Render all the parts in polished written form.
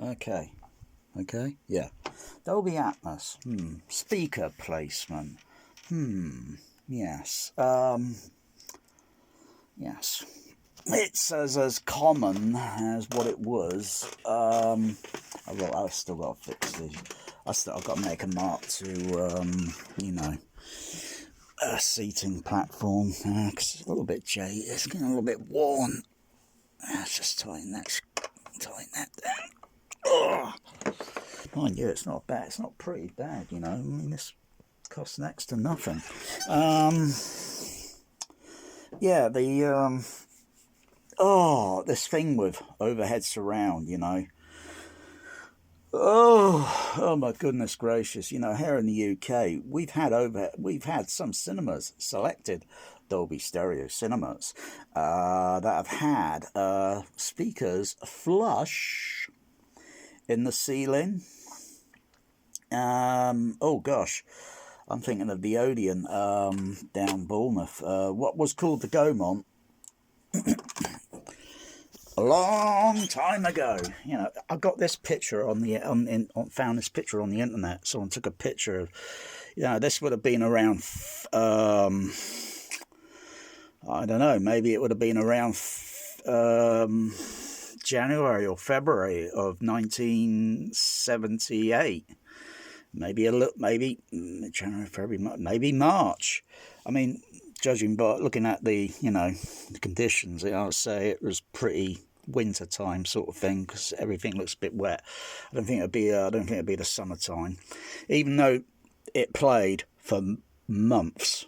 Okay. Okay. Yeah. Dolby Atmos. Speaker placement. Yes. Yes. It's as common as what it was. I've still got to fix this. I've got to make a mark to, a seating platform. 'Cause it's a little bit jaded. It's getting a little bit worn. Let's just tighten that down. Oh. Mind you, it's not bad. It's not pretty bad, you know. I mean, this costs next to nothing. Yeah, this thing with overhead surround, you know. Oh my goodness gracious! You know, here in the UK, we've had some cinemas selected, Dolby Stereo cinemas, that have had speakers flush in the ceiling. Oh gosh, I'm thinking of the Odeon down Bournemouth. What was called the Goemon. A long time ago, you know, I got this picture found this picture on the internet. Someone took a picture of, you know, this would have been around, I don't know, maybe it would have been around January or February of 1978. Maybe January, February, maybe March. I mean, judging by looking at the conditions, I would say it was pretty winter time sort of thing, because everything looks a bit wet. I don't think it'd be the summertime, even though it played for months.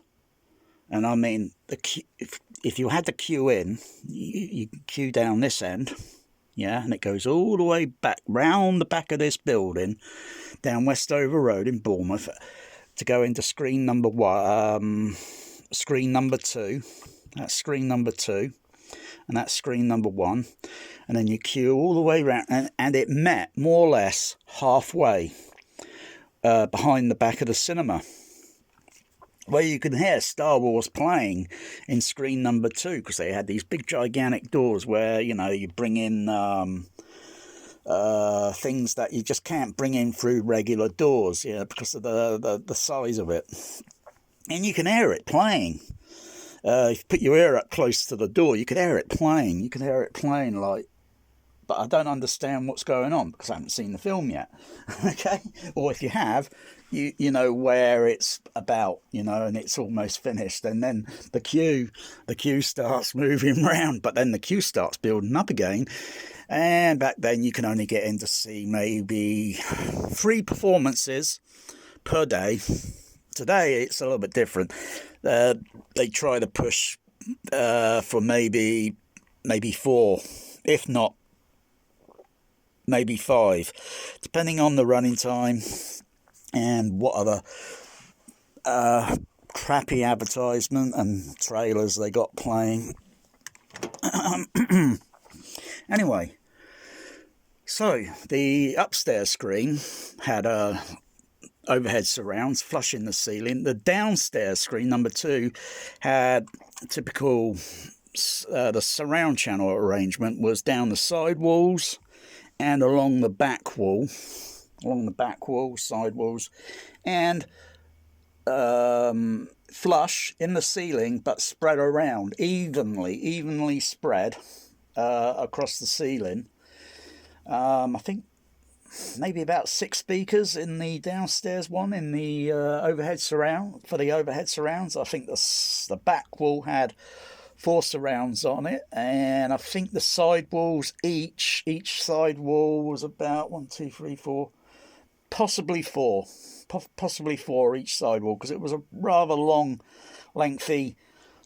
And I mean, if you had to queue in, you queue down this end, yeah, and it goes all the way back round the back of this building, down Westover Road in Bournemouth, to go into screen number 1. Screen number 2, that's screen number 2, and that's screen number 1, and then you queue all the way around, and it met more or less halfway behind the back of the cinema, where you can hear Star Wars playing in screen number 2, because they had these big gigantic doors where, you know, you bring in things that you just can't bring in through regular doors, you know, because of the size of it. And you can hear it playing. If you put your ear up close to the door, you could hear it playing. You could hear it playing like... But I don't understand what's going on, because I haven't seen the film yet. Okay? Or if you have, you know where it's about, you know, and it's almost finished. And then the queue starts moving around, but then the queue starts building up again. And back then you can only get in to see maybe 3 performances per day. Today it's a little bit different. They try to push for maybe 4, if not maybe 5, depending on the running time and what other crappy advertisement and trailers they got playing. Anyway, so the upstairs screen had overhead surrounds flush in the ceiling. The downstairs screen, number 2, had typical the surround channel arrangement was down the side walls and along the back wall, side walls, and flush in the ceiling, but spread around evenly spread across the ceiling. I think maybe about 6 speakers in the downstairs one, in the overhead surround. For the overhead surrounds, I think the back wall had 4 surrounds on it, and I think the side walls, each side wall was about 1, 2, 3, 4, possibly 4 each side wall, because it was a rather long, lengthy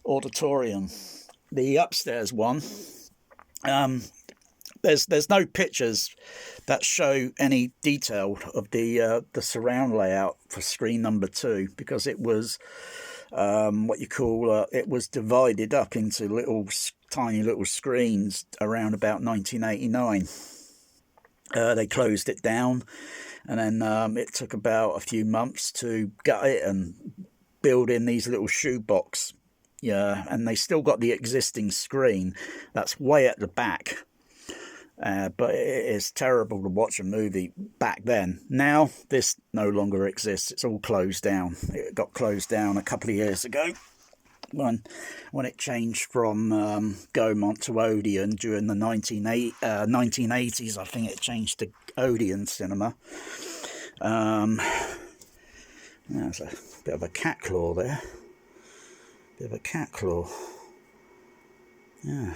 auditorium. The upstairs one, there's no pictures that show any detail of the surround layout for screen number 2, because it was it was divided up into tiny little screens around about 1989. They closed it down, and then it took about a few months to gut it and build in these little shoebox. Yeah, and they still got the existing screen that's way at the back. But it is terrible to watch a movie back then. Now, this no longer exists. It's all closed down. It got closed down a couple of years ago when it changed from Goemon to Odeon during the 1980s. I think it changed to Odeon Cinema. There's a bit of a cat claw there. Bit of a cat claw. Yeah.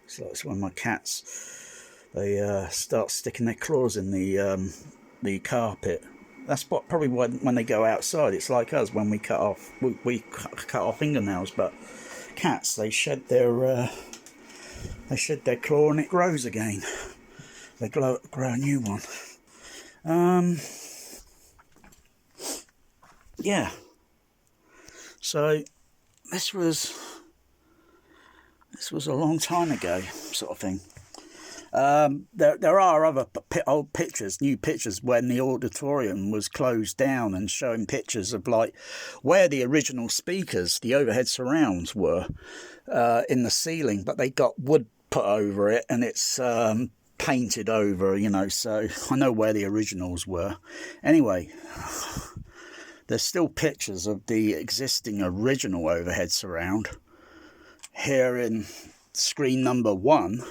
So it's when my cats, they start sticking their claws in the carpet. That's probably when they go outside. It's like us when we cut off our fingernails, but cats, they shed their claw and it grows again. They grow a new one. Yeah. So this was a long time ago, sort of thing. There are other old pictures, new pictures, when the auditorium was closed down, and showing pictures of like where the original speakers, the overhead surrounds, were in the ceiling, but they got wood put over it, and it's painted over, you know. So I know where the originals were. Anyway, there's still pictures of the existing original overhead surround here in screen number 1.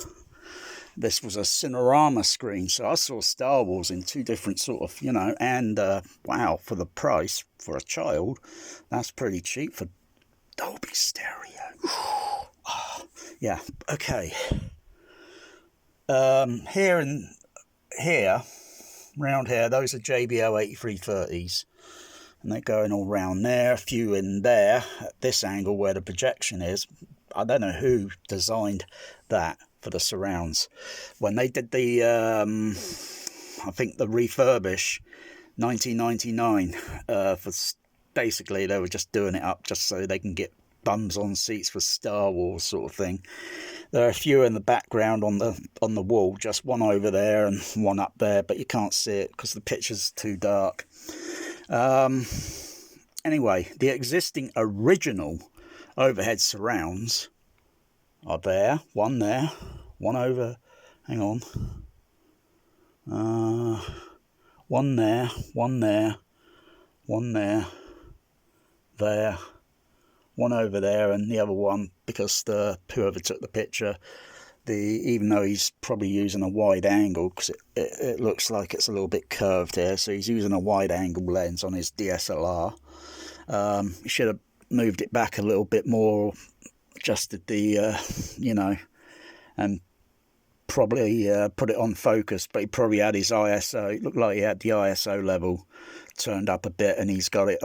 This was a Cinerama screen, so I saw Star Wars in 2 different sort of, you know, and wow, for the price, for a child, that's pretty cheap for Dolby stereo. Oh, yeah, okay. Here, round here, those are JBL 8330s. And they're going all round there, a few in there, at this angle where the projection is. I don't know who designed that for the surrounds. When they did the, I think the refurbish 1999, basically they were just doing it up just so they can get bums on seats for Star Wars sort of thing. There are a few in the background on the wall, just one over there and one up there, but you can't see it because the picture's too dark. Anyway, the existing original overhead surrounds are there, one over, hang on, one there, there, one over there, and the other one, because whoever took the picture, even though he's probably using a wide angle, because it looks like it's a little bit curved here, so he's using a wide angle lens on his DSLR. He should have moved it back a little bit more, adjusted the, you know, and probably put it on focus, but he probably had his ISO, it looked like he had the ISO level turned up a bit, and he's got it,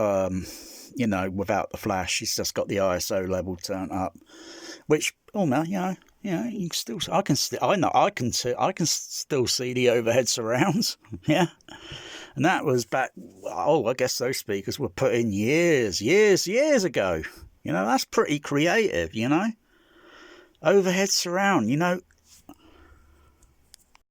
you know, without the flash, he's just got the ISO level turned up, which, oh man, you know, you can still, I can still see the overhead surrounds, yeah. And that was back, oh, I guess those speakers were put in years ago. You know, that's pretty creative, you know. Overhead surround, you know,